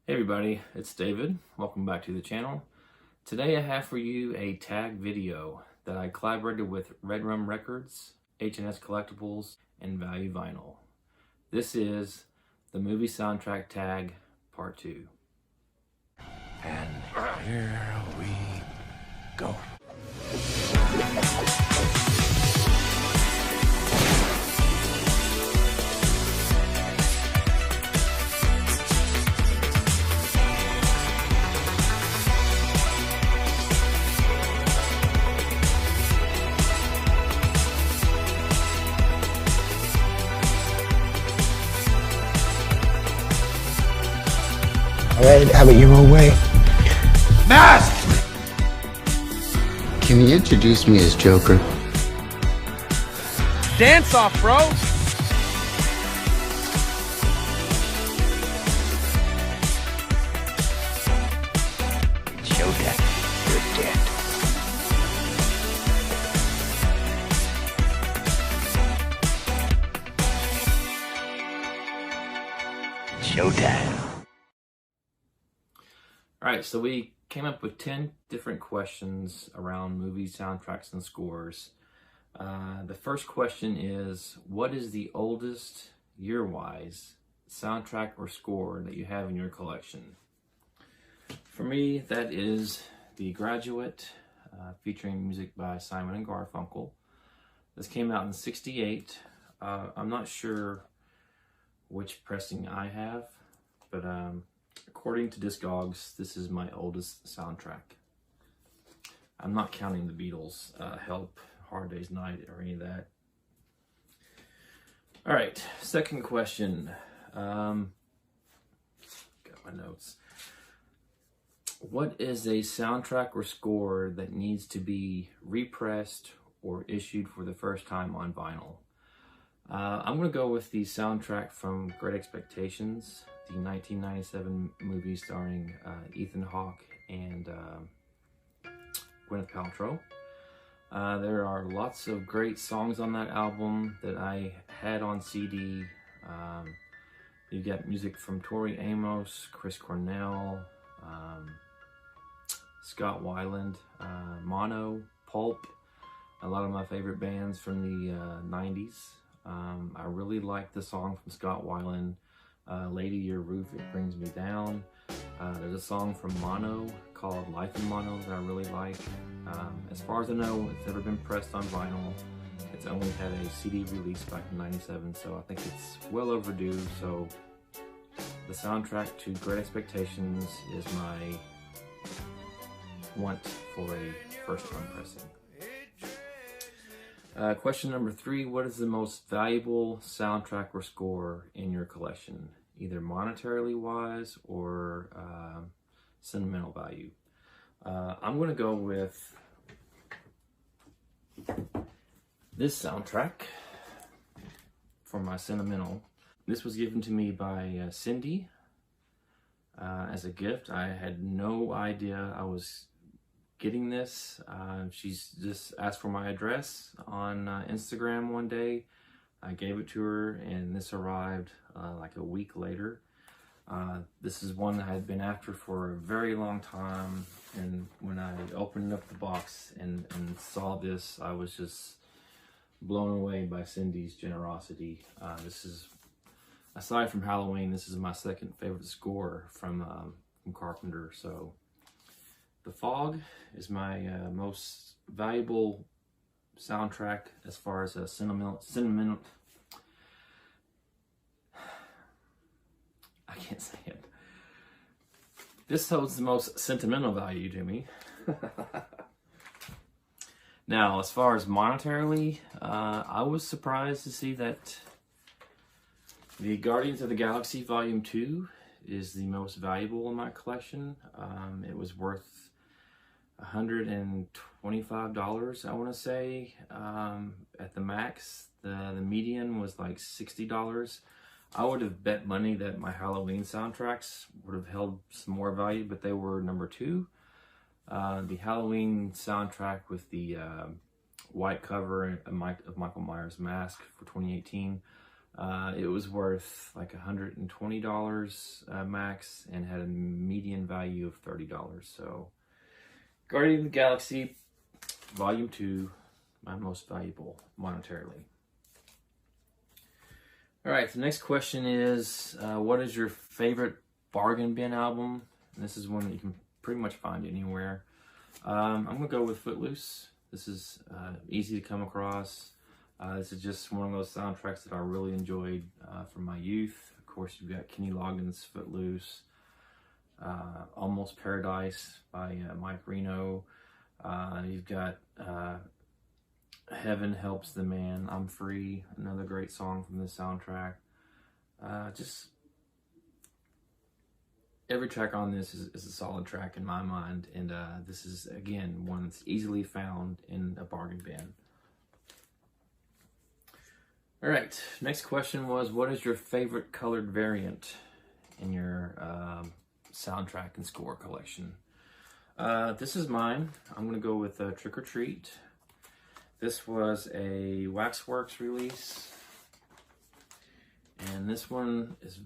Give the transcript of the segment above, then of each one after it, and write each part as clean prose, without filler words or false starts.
Hey everybody, it's David. Welcome back to the channel. Today I have for you a tag video that I collaborated with Red Rum Records, H&S Collectibles, and Value Vinyl. This is the movie soundtrack tag part 2. And here we go. All right, have it your own way. Mask! Can you introduce me as Joker? Dance off, bro! Showtime. You're dead. Showtime. Alright, so we came up with 10 different questions around movie soundtracks and scores. The first question is, what is the oldest, year-wise, soundtrack or score that you have in your collection? For me, that is The Graduate, featuring music by Simon and Garfunkel. This came out in '68. I'm not sure which pressing I have, but according to Discogs, this is my oldest soundtrack. I'm not counting the Beatles, Help, Hard Day's Night, or any of that. All right, second question. Got my notes. What is a soundtrack or score that needs to be repressed or issued for the first time on vinyl? I'm going to go with the soundtrack from Great Expectations, the 1997 movie starring Ethan Hawke and Gwyneth Paltrow. There are lots of great songs on that album that I had on CD. You get music from Tori Amos, Chris Cornell, Scott Weiland, Mono, Pulp, a lot of my favorite bands from the 90s. I really like the song from Scott Weiland, Lady Your Roof, It Brings Me Down. There's a song from Mono called Life in Mono that I really like. As far as I know, it's never been pressed on vinyl. It's only had a CD release back in '97, so I think it's well overdue. So the soundtrack to Great Expectations is my want for a first-time pressing. Question number 3, what is the most valuable soundtrack or score in your collection? Either monetarily wise or sentimental value. I'm going to go with this soundtrack for my sentimental. This was given to me by Cindy as a gift. I had no idea I was getting this. She's just asked for my address on Instagram one day. I gave it to her and this arrived like a week later. This is one that I had been after for a very long time, and when I opened up the box and saw this, I was just blown away by Cindy's generosity. This is, aside from Halloween, this is my second favorite score from Carpenter. So The Fog is my most valuable soundtrack as far as a sentimental. I can't say it. This holds the most sentimental value to me. Now, as far as monetarily, I was surprised to see that the Guardians of the Galaxy Volume 2 is the most valuable in my collection. It was worth $125, I want to say, at the max. The median was like $60. I would have bet money that my Halloween soundtracks would have held some more value, but they were number 2. The Halloween soundtrack with the white cover of Michael Myers' mask for 2018 It was worth like $120 max and had a median value of $30. So Guardian of the Galaxy Volume 2, my most valuable monetarily. All right, the next question is, what is your favorite bargain bin album? And this is one that you can pretty much find anywhere. I'm gonna go with Footloose. This is easy to come across. This is just one of those soundtracks that I really enjoyed from my youth. Of course, you've got Kenny Loggins' Footloose, Almost Paradise by Mike Reno. You've got Heaven Helps the Man, I'm Free, another great song from this soundtrack. Just every track on this is a solid track in my mind, and this is, again, one that's easily found in a bargain bin. All right, next question was, what is your favorite colored variant in your soundtrack and score collection? This is mine. I'm gonna go with Trick or Treat. This was a Waxworks release, and this one is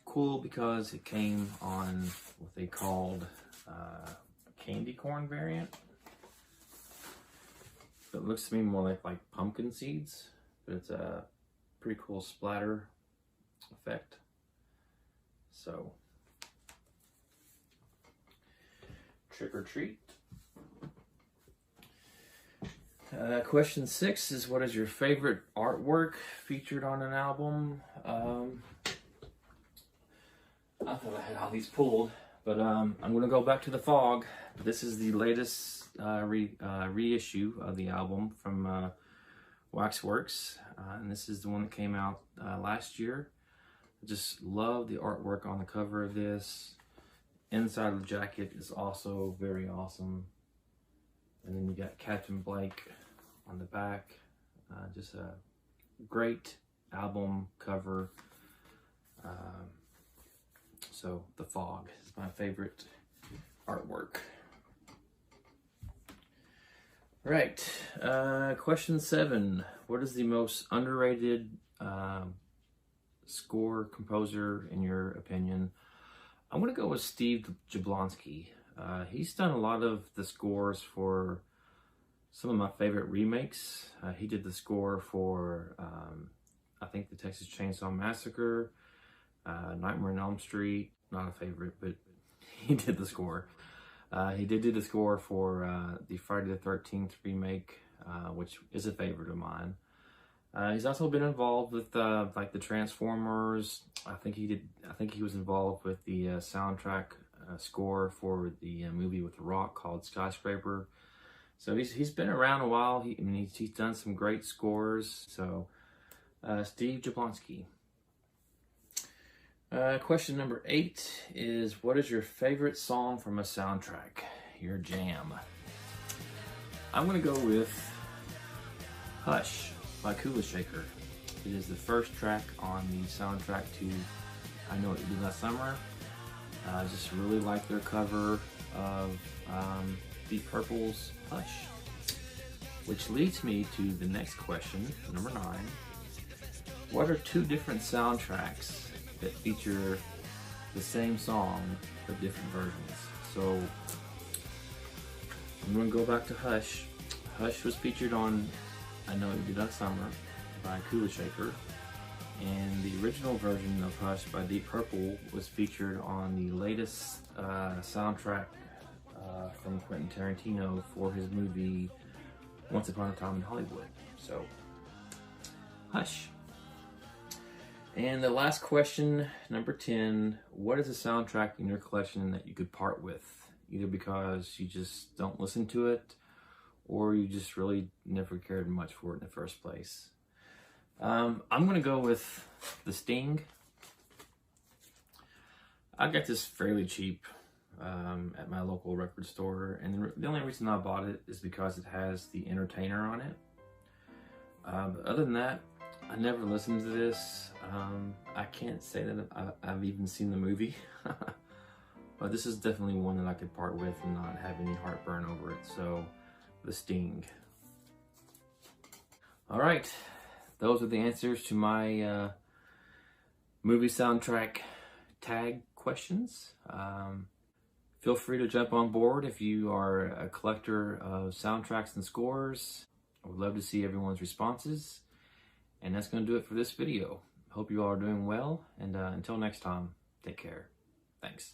cool because it came on what they called a candy corn variant. It looks to me more like pumpkin seeds, but it's a pretty cool splatter effect. So, Trick or Treat. Question 6 is, what is your favorite artwork featured on an album? I thought I had all these pulled, but I'm going to go back to The Fog. This is the latest reissue of the album from Waxworks, and this is the one that came out last year. I just love the artwork on the cover of this. Inside of the jacket is also very awesome. And then you got Captain Blake on the back. Just a great album cover. So The Fog is my favorite artwork. All right, question 7. What is the most underrated score composer in your opinion? I'm gonna go with Steve Jablonsky. He's done a lot of the scores for some of my favorite remakes. He did the score for, I think, the Texas Chainsaw Massacre, Nightmare on Elm Street, not a favorite, but he did the score. He did do the score for the Friday the 13th remake, which is a favorite of mine. He's also been involved with like the Transformers. I think he was involved with the soundtrack score for the movie with The Rock called Skyscraper. So he's been around a while. He's done some great scores. So Steve Jablonsky. Question number 8 is, what is your favorite song from a soundtrack? Your jam. I'm gonna go with Hush by Kula Shaker. It is the first track on the soundtrack to I Know What You Did Last Summer. I just really like their cover of Deep Purple's Hush. Which leads me to the next question, number 9. What are 2 different soundtracks that feature the same song but different versions? So I'm going to go back to Hush. Hush was featured on I Know What You Did Last Summer by Kula Shaker, and the original version of Hush by Deep Purple was featured on the latest soundtrack from Quentin Tarantino for his movie Once Upon a Time in Hollywood. So, Hush. And the last question, number 10, what is a soundtrack in your collection that you could part with? Either because you just don't listen to it, or you just really never cared much for it in the first place. I'm going to go with The Sting. I got this fairly cheap at my local record store, and the only reason I bought it is because it has the Entertainer on it. But other than that, I never listened to this. I can't say that I've even seen the movie, but this is definitely one that I could part with and not have any heartburn over it. So, The Sting. All right, those are the answers to my movie soundtrack tag questions. Feel free to jump on board if you are a collector of soundtracks and scores. I would love to see everyone's responses. And that's going to do it for this video. Hope you all are doing well, and until next time, take care. Thanks.